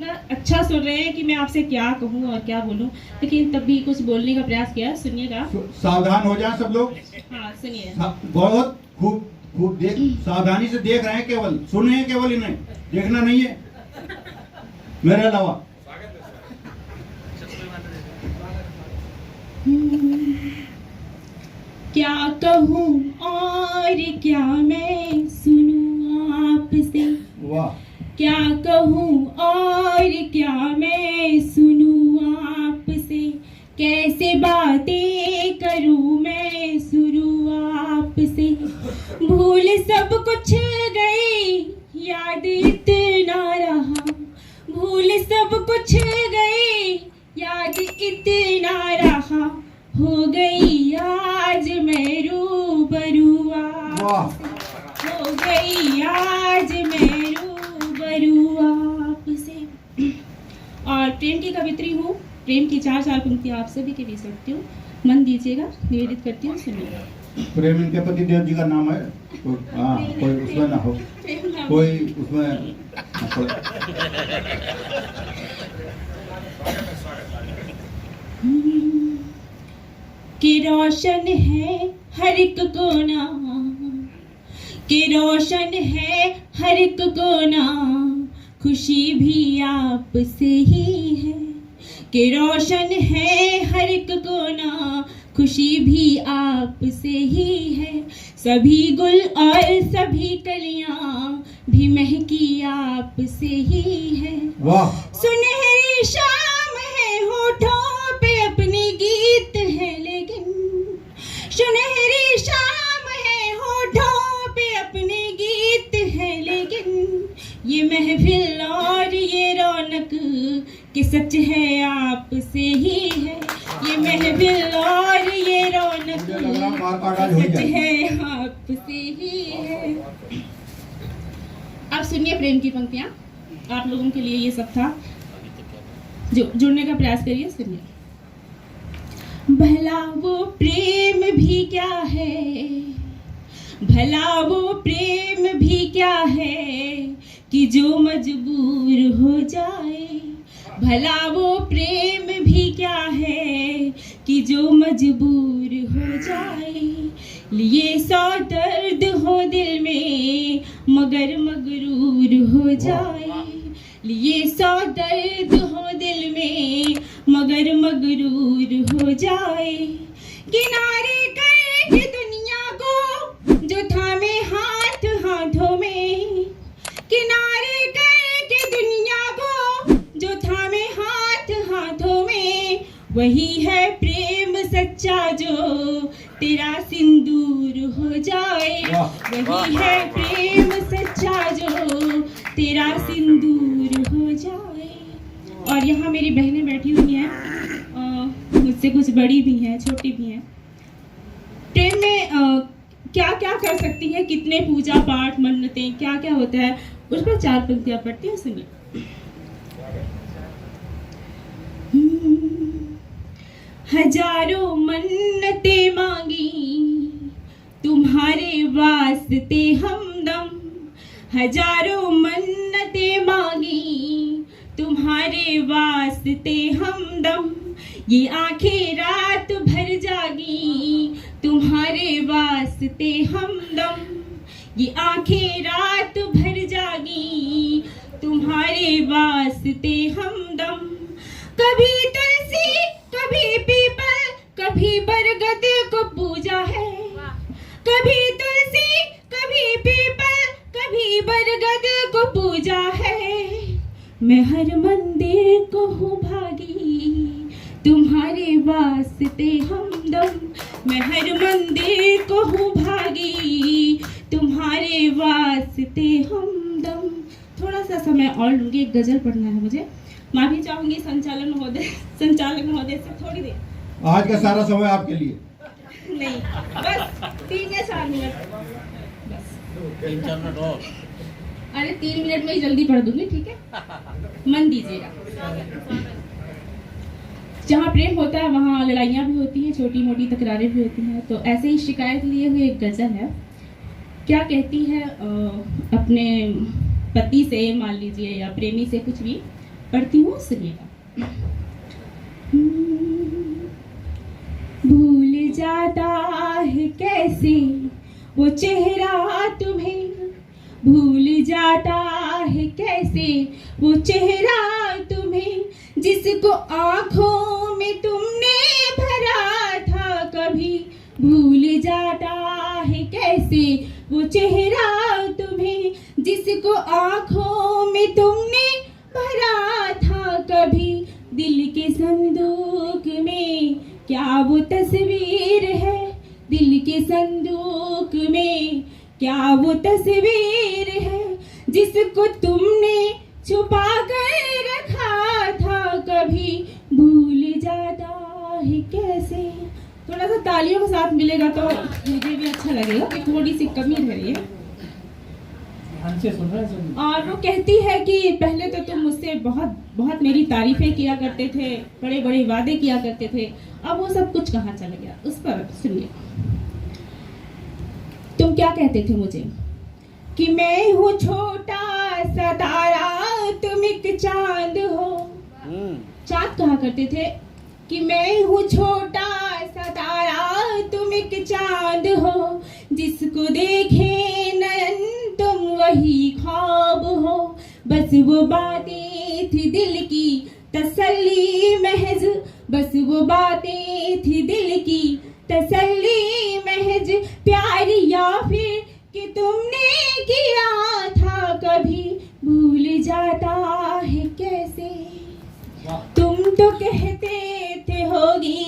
इतना अच्छा सुन रहे हैं कि मैं आपसे क्या कहूँ और क्या बोलूँ, लेकिन तब भी कुछ बोलने का प्रयास किया। सुनिएगा। सावधान हो जाएं सब लोग। हाँ सुनिए। बहुत खूब खूब देख, सावधानी से देख रहे हैं, केवल सुन रहे हैं, केवल इन्हें देखना नहीं है मेरे अलावा। क्या कहूँ और क्या मैं सुनूं आपसे, वाह। क्या कहूँ और क्या मैं सुनूं आपसे, कैसे बातें करूँ मैं शुरू आपसे। भूल सब कुछ गई, याद इतना रहा, भूल सब कुछ गई, याद इतना रहा, हो गई आज मैं रूबरू आपसे, हो गई आज मैं रूबरू आपसे। और प्रेम की कवित्री हूँ, प्रेम की चार पंक्तियाँ आप सभी के बीच रखती हूँ, मन दीजिएगा, निवेदित करती हूँ, सुनिएगा। प्रेम इनके पति देव जी का नाम है। हाँ, कोई उसमें ना हो, कोई उसमें कि रोशन है हर एक कोना, कि रोशन है हर एक कोना, खुशी भी आपसे ही है, कि रोशन है हर एक कोना, खुशी भी आपसे ही है। सभी गुल और सभी कलियां भी महकी आपसे ही है। वाह। सुनहरी शाम है, होठों पे अपने गीत है, लेकिन सुनहरी शाम है, होठों पे अपने गीत है, लेकिन ये महफिल और ये रौनक कि सच है आपसे ही है, ये महफिल और ये रौनक सच है आपसे ही है। अब सुनिए प्रेम की पंक्तियां, आप लोगों के लिए ये सब था, जो जुड़ने का प्रयास करिए, सुनिए। भला वो प्रेम भी क्या है, भला वो प्रेम भी क्या है कि जो मजबूर हो जाए, भला वो प्रेम भी क्या है कि जो मजबूर हो जाए। लिए सौ दर्द हो दिल में मगर मगरूर हो जाए, लिए सौ दर्द हो दिल में मगर मगरूर हो जाए। किनारे करके दुनिया को जो थामे हाथ हाथों में, किनारे करके दुनिया को जो थामे हाथ हाथों में, वही है प्रेम सच्चा जो तेरा सिंदूर हो जाए, वही है प्रेम सच्चा जो तेरा सिंदूर हो जाए। और यहाँ मेरी बहनें बैठी हुई हैं, मुझसे कुछ बड़ी भी हैं, छोटी भी हैं। प्रेम में क्या क्या कर सकती है, कितने पूजा पाठ मन्नतें क्या क्या होता है, उस पर चार पंक्तियां पढ़ती हैं, सुनिए। हजारों मन्नतें मांगी तुम्हारे वास्ते हमदम, हजारों मन्नतें मांगी तुम्हारे वास्ते हमदम, ये आंखें रात भर जागी तुम्हारे वास्ते हमदम, ये आंखें रात भर जागी तुम्हारे वास्ते हमदम। कभी तुलसी कभी पीपल कभी बरगद को पूजा है, कभी तुलसी कभी पीपल कभी बरगद को पूजा है। मैं हर मंदिर को हूँ भागी तुम्हारे वास्ते हमदम, मैं हर मंदिर को हूँ भागी तुम्हारे वास्ते हमदम। थोड़ा सा समय और लूंगी, एक गजल पढ़ना है मुझे, माफी चाहूंगी संचालक महोदय से थोड़ी देर। आज का सारा समय आपके लिए नहीं, बस 3 या 4 मिनट, बस 3-4 मिनट और। अरे 3 मिनट में ही जल्दी पढ़ दूंगी, ठीक है, मन दीजिएगा। जहाँ प्रेम होता है वहाँ लड़ाइयाँ भी होती हैं, छोटी मोटी तकरारें भी होती हैं। तो ऐसे ही शिकायत लिए हुए एक गजल है। क्या कहती है, अपने पति से मान लीजिए या प्रेमी से कुछ भी, पढ़ती हूँ, सुनिएगा। भूल जाता है कैसे वो चेहरा तुम्हें, भूल जाता है कैसे वो चेहरा तुम्हें, जिसको आंखों में तुमने भरा था कभी। भूल जाता है कैसे वो चेहरा तुम्हें, जिसको आंखों में तुमने भरा था कभी। दिल के संदूक में क्या वो तस्वीर है, दिल के संदूक में क्या वो तस्वीर है, जिसको तुमने छुपा कर रखा था कभी। भूल जाता है कैसे। थोड़ा सा तालियों के साथ मिलेगा तो मुझे भी अच्छा लगेगा कि थोड़ी सी कमी रह रही है। और वो कहती है कि पहले तो तुम मुझसे बहुत बहुत मेरी तारीफें किया करते थे, बड़े बड़े वादे किया करते थे, अब वो सब कुछ कहाँ चला गया, उस पर सुनिए। तुम क्या कहते थे मुझे कि मैं हूँ छोटा सा तारा, तुम एक चांद हो। चांद कहा करते थे कि मैं हूँ छोटा सा तारा, तुम एक चांद हो, जिसको देखे नयन तुम वही ख्वाब हो। बस वो बातें थी दिल की तसल्ली महज, बस वो बातें थी दिल की तसल्ली महज, प्यार या फिर कि तुमने किया था कभी। भूल जाता है कैसे, तुम तो कहते थे होगी